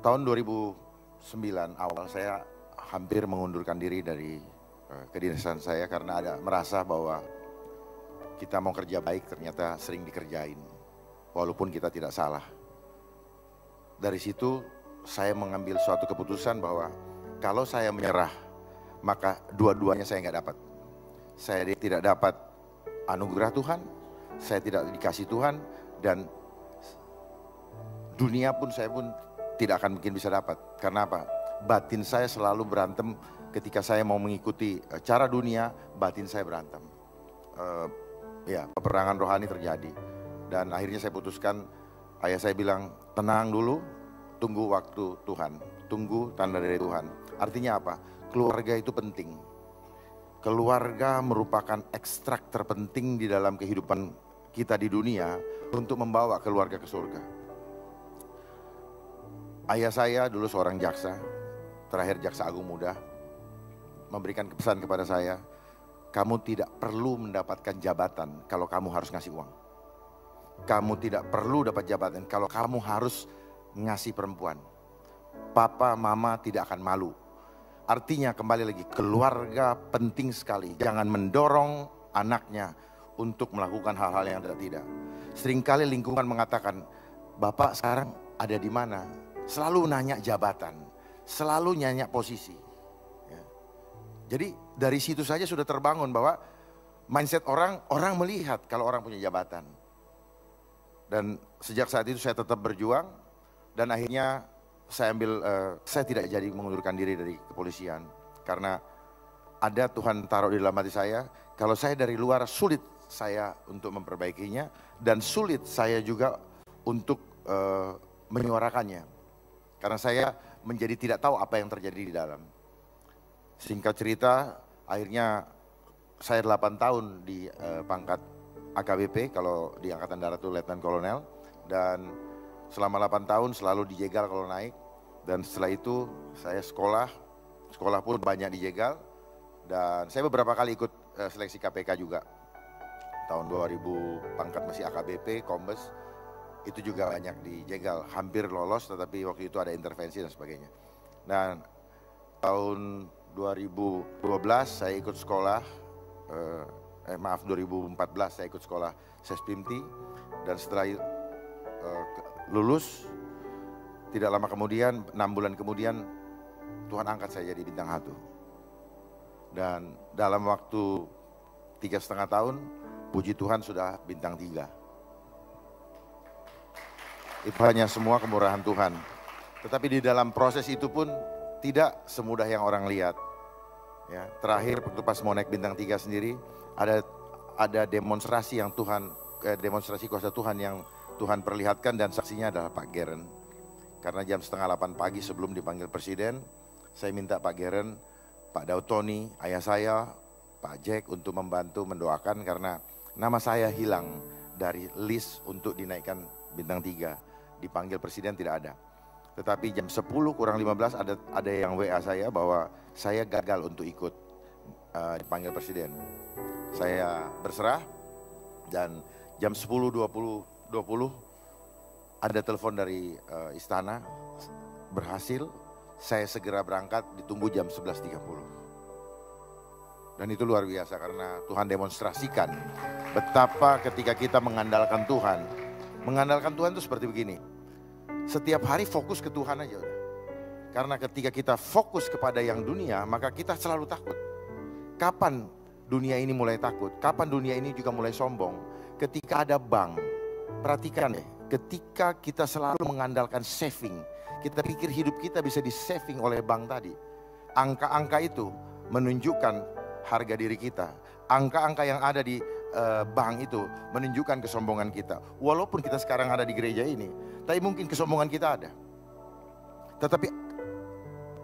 Tahun 2009 awal saya hampir mengundurkan diri dari kedinasan saya karena merasa bahwa kita mau kerja baik ternyata sering dikerjain walaupun kita tidak salah. Dari situ saya mengambil suatu keputusan bahwa kalau saya menyerah maka dua-duanya saya nggak dapat. Saya tidak dapat anugerah Tuhan, saya tidak dikasih Tuhan, dan dunia pun saya pun tidak akan mungkin bisa dapat. Karena apa? Batin saya selalu berantem ketika saya mau mengikuti cara dunia, batin saya berantem. Peperangan rohani terjadi. Dan akhirnya saya putuskan, ayah saya bilang, tenang dulu, tunggu waktu Tuhan, tunggu tanda dari Tuhan. Artinya apa? Keluarga itu penting. Keluarga merupakan ekstrak terpenting di dalam kehidupan kita di dunia untuk membawa keluarga ke surga. Ayah saya dulu seorang jaksa, terakhir jaksa agung muda, memberikan pesan kepada saya, kamu tidak perlu mendapatkan jabatan kalau kamu harus ngasih uang. Kamu tidak perlu dapat jabatan kalau kamu harus ngasih perempuan. Papa, mama tidak akan malu. Artinya kembali lagi, keluarga penting sekali. Jangan mendorong anaknya untuk melakukan hal-hal yang tidak. Seringkali lingkungan mengatakan, Bapak sekarang ada di mana? Selalu nanya jabatan, selalu nanya posisi. Ya. Jadi dari situ saja sudah terbangun bahwa mindset orang melihat kalau orang punya jabatan. Dan sejak saat itu saya tetap berjuang dan akhirnya saya tidak jadi mengundurkan diri dari kepolisian. Karena ada Tuhan taruh di dalam hati saya, kalau saya dari luar sulit saya untuk memperbaikinya dan sulit saya juga untuk menyuarakannya. Karena saya menjadi tidak tahu apa yang terjadi di dalam. Singkat cerita, akhirnya saya 8 tahun di pangkat AKBP, kalau di Angkatan Darat itu Letnan Kolonel. Dan selama 8 tahun selalu dijegal kalau naik. Dan setelah itu saya sekolah pun banyak dijegal. Dan saya beberapa kali ikut seleksi KPK juga. Tahun 2000 pangkat masih AKBP, Kombes. Itu juga banyak dijegal, hampir lolos tetapi waktu itu ada intervensi dan sebagainya. Dan tahun 2012 saya ikut sekolah, 2014 saya ikut sekolah Sespimti. Dan setelah lulus, tidak lama kemudian, 6 bulan kemudian Tuhan angkat saya jadi bintang 1. Dan dalam waktu 3,5 tahun, puji Tuhan sudah bintang 3. Itu hanya semua kemurahan Tuhan. Tetapi di dalam proses itu pun tidak semudah yang orang lihat. Ya, terakhir waktu pas mau naik bintang 3 sendiri, ada demonstrasi yang demonstrasi kuasa Tuhan yang Tuhan perlihatkan dan saksinya adalah Pak Geren. Karena jam 7:30 pagi sebelum dipanggil Presiden, saya minta Pak Geren, Pak Daud Tony, ayah saya, Pak Jack untuk membantu mendoakan karena nama saya hilang dari list untuk dinaikkan bintang 3. Dipanggil Presiden tidak ada. Tetapi jam 10:15 ada yang WA saya bahwa saya gagal untuk ikut dipanggil Presiden. Saya berserah dan jam 10:20 ada telepon dari istana, berhasil, saya segera berangkat, ditunggu jam 11:30. Dan itu luar biasa karena Tuhan demonstrasikan betapa ketika kita mengandalkan Tuhan itu seperti begini. Setiap hari fokus ke Tuhan aja udah. Karena ketika kita fokus kepada yang dunia, maka kita selalu takut. Kapan dunia ini mulai takut? Kapan dunia ini juga mulai sombong? Ketika ada bank, perhatikan ya, ketika kita selalu mengandalkan saving, kita pikir hidup kita bisa di-saving oleh bank tadi. Angka-angka itu menunjukkan harga diri kita. Angka-angka yang ada di bank itu menunjukkan kesombongan kita. Walaupun kita sekarang ada di gereja ini, tapi mungkin kesombongan kita ada. Tetapi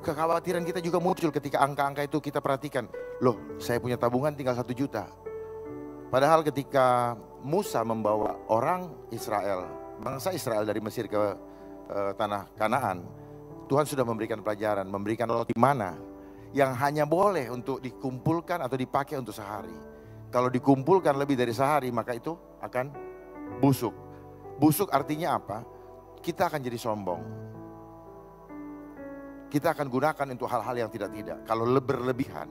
kekhawatiran kita juga muncul ketika angka-angka itu kita perhatikan. Loh, saya punya tabungan tinggal 1 juta. Padahal ketika Musa membawa orang Israel, bangsa Israel dari Mesir ke tanah Kanaan, Tuhan sudah memberikan pelajaran, memberikan roti mana yang hanya boleh untuk dikumpulkan atau dipakai untuk sehari. Kalau dikumpulkan lebih dari sehari maka itu akan busuk. Busuk artinya apa? Kita akan jadi sombong. kita akan gunakan untuk hal-hal yang tidak-tidak. Kalau berlebihan,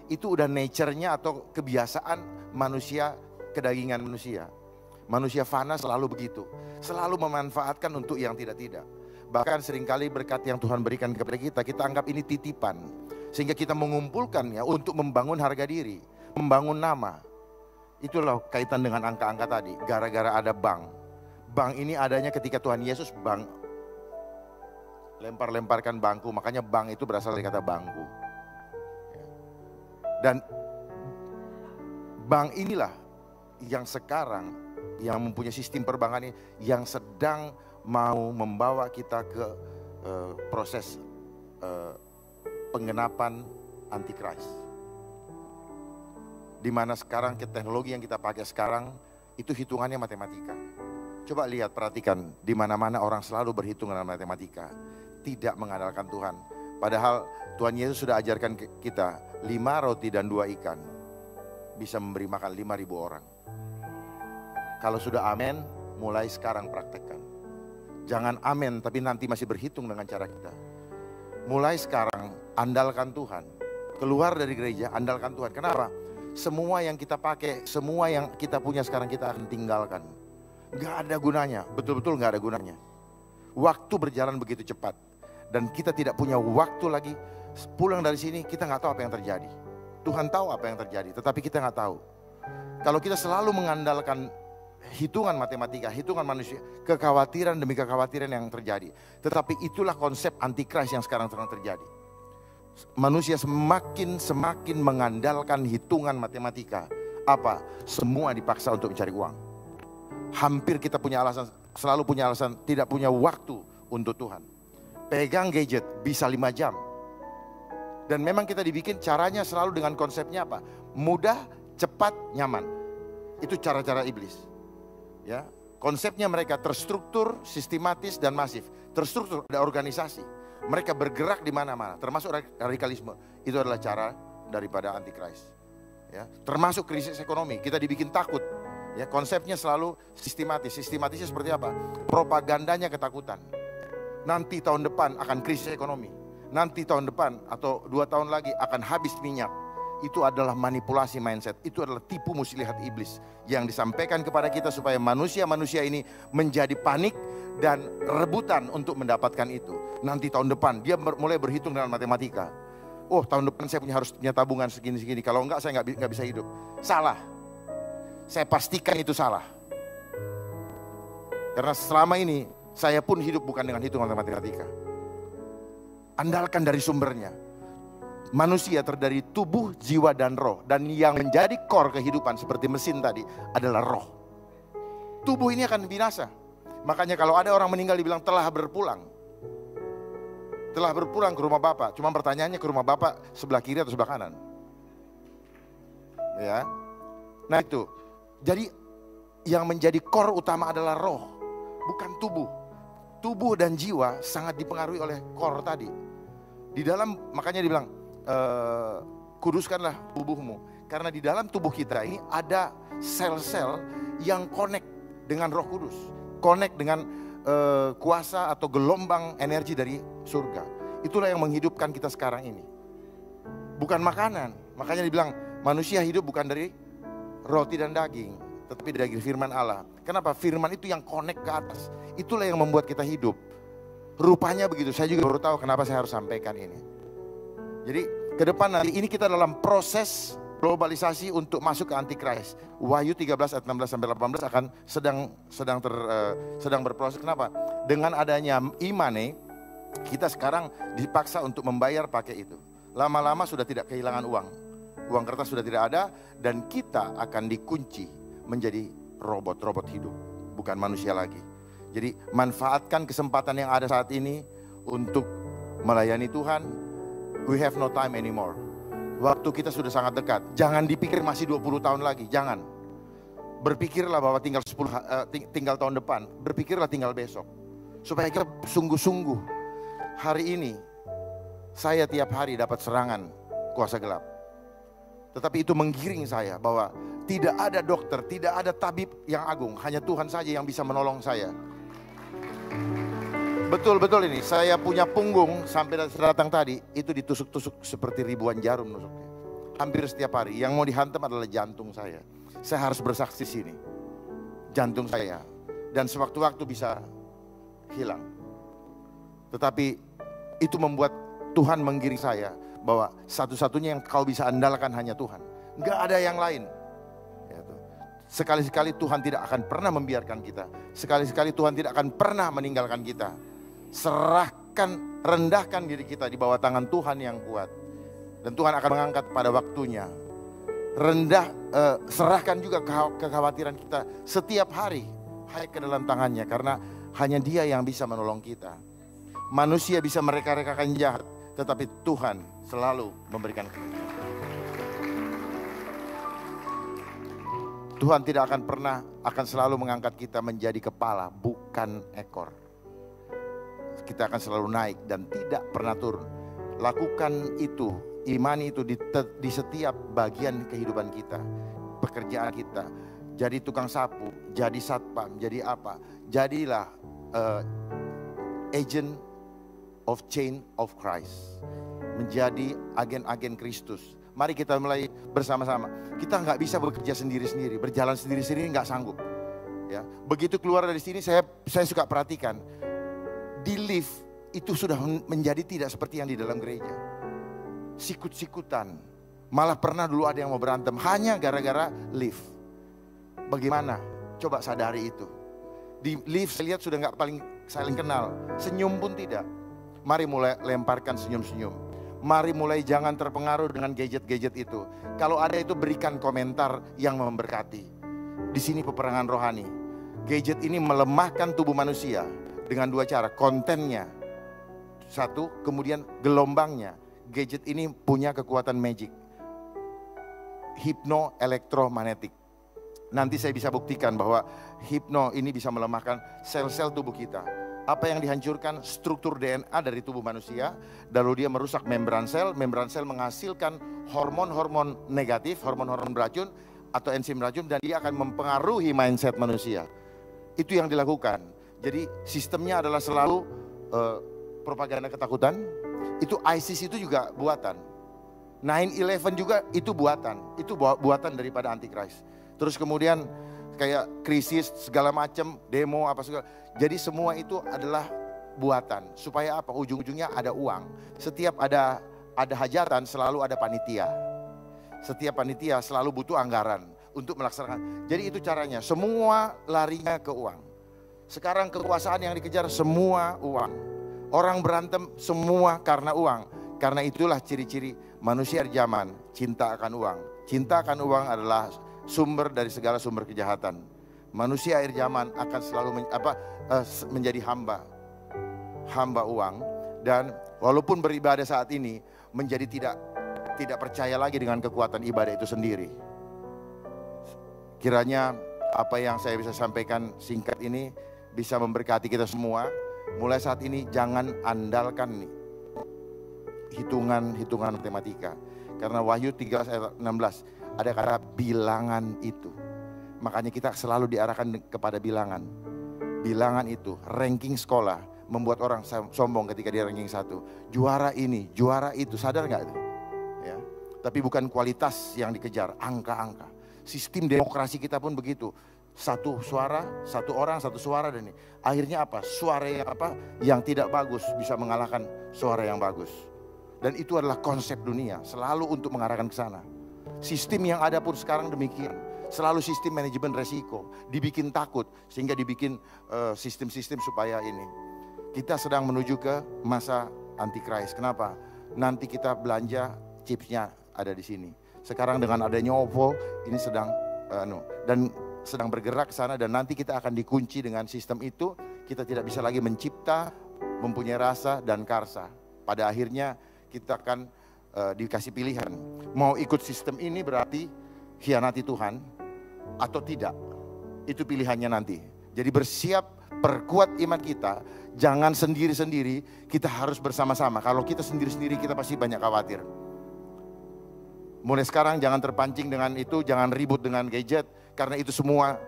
itu udah nature-nya atau kebiasaan manusia, kedagingan manusia. Manusia fana selalu begitu, selalu memanfaatkan untuk yang tidak-tidak. Bahkan seringkali berkat yang Tuhan berikan kepada kita, kita anggap ini titipan. Sehingga kita mengumpulkannya untuk membangun harga diri, membangun nama. Itulah kaitan dengan angka-angka tadi, gara-gara ada bank. Bank ini adanya ketika Tuhan Yesus lempar-lemparkan bangku, makanya bank itu berasal dari kata bangku. Dan bank inilah yang sekarang, yang mempunyai sistem perbankan ini, yang sedang mau membawa kita ke proses penggenapan antikris. Di mana sekarang teknologi yang kita pakai sekarang itu hitungannya matematika. Coba lihat, perhatikan, di mana-mana orang selalu berhitung dengan matematika, tidak mengandalkan Tuhan. Padahal Tuhan Yesus sudah ajarkan kita 5 roti dan 2 ikan bisa memberi makan 5.000 orang. Kalau sudah amin, mulai sekarang praktekkan. Jangan amin tapi nanti masih berhitung dengan cara kita. Mulai sekarang andalkan Tuhan. Keluar dari gereja, andalkan Tuhan. Kenapa? Semua yang kita pakai, semua yang kita punya sekarang kita akan tinggalkan. Gak ada gunanya, betul-betul gak ada gunanya. Waktu berjalan begitu cepat. Dan kita tidak punya waktu lagi. Pulang dari sini kita gak tahu apa yang terjadi. Tuhan tahu apa yang terjadi, tetapi kita gak tahu. Kalau kita selalu mengandalkan hitungan matematika, hitungan manusia, kekhawatiran demi kekhawatiran yang terjadi. Tetapi itulah konsep antikris yang sekarang sedang terjadi. Manusia semakin mengandalkan hitungan matematika. Apa? Semua dipaksa untuk mencari uang. Hampir kita punya alasan, selalu punya alasan tidak punya waktu untuk Tuhan. Pegang gadget bisa 5 jam. Dan memang kita dibikin caranya selalu dengan konsepnya apa? Mudah, cepat, nyaman. Itu cara-cara iblis. Ya, konsepnya mereka terstruktur, sistematis dan masif. Terstruktur, ada organisasi. Mereka bergerak di mana-mana, termasuk radikalisme. Itu adalah cara daripada antikris. Ya, termasuk krisis ekonomi, kita dibikin takut. Ya, konsepnya selalu sistematis. Sistematisnya seperti apa? Propagandanya ketakutan. Nanti tahun depan akan krisis ekonomi. Nanti tahun depan atau 2 tahun lagi akan habis minyak. Itu adalah manipulasi mindset. Itu adalah tipu muslihat iblis yang disampaikan kepada kita supaya manusia-manusia ini menjadi panik dan rebutan untuk mendapatkan itu. Nanti tahun depan dia mulai berhitung dengan matematika. Oh, tahun depan saya harus punya tabungan segini-segini. Kalau enggak saya nggak bisa hidup. Salah. Saya pastikan itu salah. Karena selama ini saya pun hidup bukan dengan hitungan matematika. Andalkan dari sumbernya. Manusia terdiri tubuh, jiwa, dan roh. Dan yang menjadi core kehidupan seperti mesin tadi adalah roh. Tubuh ini akan binasa. Makanya kalau ada orang meninggal dibilang telah berpulang. Telah berpulang ke rumah Bapak. Cuma pertanyaannya ke rumah Bapak sebelah kiri atau sebelah kanan. Ya. Nah itu. Jadi yang menjadi core utama adalah roh, bukan tubuh. Tubuh dan jiwa sangat dipengaruhi oleh core tadi. Di dalam, makanya dibilang, kuduskanlah tubuhmu. Karena di dalam tubuh kita ini ada sel-sel yang connect dengan Roh Kudus. Connect dengan kuasa atau gelombang energi dari surga. Itulah yang menghidupkan kita sekarang ini. Bukan makanan. Makanya dibilang manusia hidup bukan dari roti dan daging, tetapi dari firman Allah. Kenapa? Firman itu yang connect ke atas. Itulah yang membuat kita hidup. Rupanya begitu. Saya juga baru tahu kenapa saya harus sampaikan ini. Jadi ke depan nanti ini kita dalam proses globalisasi untuk masuk ke antikris. Wahyu 13 ayat 16 sampai 18 akan sedang berproses. Kenapa? Dengan adanya imane, kita sekarang dipaksa untuk membayar pakai itu. Lama-lama sudah tidak kehilangan uang. Uang kertas sudah tidak ada dan kita akan dikunci menjadi robot-robot hidup, bukan manusia lagi. Jadi manfaatkan kesempatan yang ada saat ini untuk melayani Tuhan. We have no time anymore. Waktu kita sudah sangat dekat. Jangan dipikir masih 20 tahun lagi, jangan. Berpikirlah bahwa tinggal tahun depan, berpikirlah tinggal besok. Supaya kita sungguh-sungguh. Hari ini saya tiap hari dapat serangan kuasa gelap. Tetapi itu menggiring saya bahwa tidak ada dokter, tidak ada tabib yang agung. Hanya Tuhan saja yang bisa menolong saya. Betul-betul ini, saya punya punggung sampai datang tadi, itu ditusuk-tusuk seperti ribuan jarum nusuknya. Hampir setiap hari, yang mau dihantam adalah jantung saya. Saya harus bersaksi sini, jantung saya. Dan sewaktu-waktu bisa hilang. Tetapi itu membuat Tuhan menggiring saya, bahwa satu-satunya yang kau bisa andalkan hanya Tuhan. Enggak ada yang lain. Sekali-sekali Tuhan tidak akan pernah membiarkan kita. Sekali-sekali Tuhan tidak akan pernah meninggalkan kita. Serahkan, rendahkan diri kita di bawah tangan Tuhan yang kuat. Dan Tuhan akan mengangkat pada waktunya. Serahkan juga kekhawatiran kita setiap hari. Hai ke dalam tangannya, karena hanya Dia yang bisa menolong kita. Manusia bisa mereka-rekakan jahat, tetapi Tuhan selalu memberikan kebenaran. Tuhan tidak akan pernah, akan selalu mengangkat kita menjadi kepala, bukan ekor. Kita akan selalu naik dan tidak pernah turun. Lakukan itu, imani itu di setiap bagian kehidupan kita. Pekerjaan kita, jadi tukang sapu, jadi satpam, jadi apa. Jadilah agent of change of Christ. Menjadi agen-agen Kristus. Mari kita mulai bersama-sama. Kita nggak bisa bekerja sendiri-sendiri, berjalan sendiri-sendiri nggak sanggup. Ya, begitu keluar dari sini saya suka perhatikan. Di lift itu sudah menjadi tidak seperti yang di dalam gereja. Sikut-sikutan. Malah pernah dulu ada yang mau berantem hanya gara-gara lift. Bagaimana? Coba sadari itu. Di lift saya lihat sudah nggak paling saling kenal. Senyum pun tidak. Mari mulai lemparkan senyum-senyum. Mari mulai jangan terpengaruh dengan gadget-gadget itu. Kalau ada itu berikan komentar yang memberkati. Di sini peperangan rohani. Gadget ini melemahkan tubuh manusia dengan dua cara. Kontennya satu, kemudian gelombangnya. Gadget ini punya kekuatan magic. Hipno elektromagnetik. Nanti saya bisa buktikan bahwa hipno ini bisa melemahkan sel-sel tubuh kita. Apa yang dihancurkan? Struktur DNA dari tubuh manusia. Lalu dia merusak membran sel menghasilkan hormon-hormon negatif, hormon-hormon beracun atau enzim beracun, dan dia akan mempengaruhi mindset manusia. Itu yang dilakukan. Jadi sistemnya adalah selalu propaganda ketakutan. Itu ISIS itu juga buatan. 9/11 juga itu buatan. Itu buatan daripada Antichrist. Terus kemudian kayak krisis segala macam, demo apa segala. Jadi semua itu adalah buatan. Supaya apa? Ujung-ujungnya ada uang. Setiap ada hajatan selalu ada panitia. Setiap panitia selalu butuh anggaran untuk melaksanakan. Jadi itu caranya. Semua larinya ke uang. Sekarang kekuasaan yang dikejar semua uang. Orang berantem semua karena uang. Karena itulah ciri-ciri manusia zaman, cinta akan uang. Cinta akan uang adalah sumber dari segala sumber kejahatan. Manusia akhir zaman akan selalu menjadi hamba uang, dan walaupun beribadah saat ini menjadi tidak percaya lagi dengan kekuatan ibadah itu sendiri. Kiranya apa yang saya bisa sampaikan singkat ini bisa memberkati kita semua. Mulai saat ini jangan andalkan hitungan matematika, karena Wahyu 13 ayat 16 ada kata bilangan itu. Makanya kita selalu diarahkan kepada bilangan. Bilangan itu, ranking sekolah membuat orang sombong ketika dia ranking 1. Juara ini, juara itu, sadar nggak itu? Ya. Tapi bukan kualitas yang dikejar, angka-angka. Sistem demokrasi kita pun begitu. Satu suara, satu orang, satu suara, dan ini. Akhirnya apa? Suara yang tidak bagus bisa mengalahkan suara yang bagus. Dan itu adalah konsep dunia, selalu untuk mengarahkan ke sana. Sistem yang ada pun sekarang demikian. Selalu sistem manajemen resiko. Dibikin takut sehingga dibikin sistem-sistem supaya ini. Kita sedang menuju ke masa Antichrist. Kenapa? Nanti kita belanja chipsnya ada di sini. Sekarang dengan adanya OVO ini sedang bergerak ke sana, dan nanti kita akan dikunci dengan sistem itu. Kita tidak bisa lagi mencipta, mempunyai rasa dan karsa. Pada akhirnya kita akan dikasih pilihan. Mau ikut sistem ini berarti khianati Tuhan atau tidak. Itu pilihannya nanti. Jadi bersiap, perkuat iman kita. Jangan sendiri-sendiri, kita harus bersama-sama. Kalau kita sendiri-sendiri kita pasti banyak khawatir. Mulai sekarang jangan terpancing dengan itu, jangan ribut dengan gadget. Karena itu semua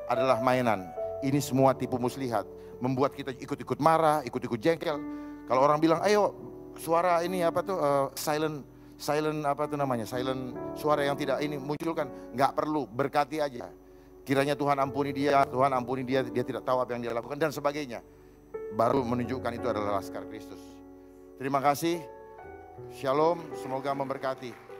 adalah mainan. Ini semua tipu muslihat. membuat kita ikut-ikut marah, ikut-ikut jengkel. Kalau orang bilang, ayo suara ini apa tuh, silent apa tuh namanya, silent suara yang tidak ini munculkan, nggak perlu, berkati aja. Kiranya Tuhan ampuni dia, dia tidak tahu apa yang dia lakukan dan sebagainya. Baru menunjukkan itu adalah laskar Kristus. Terima kasih, shalom, semoga memberkati.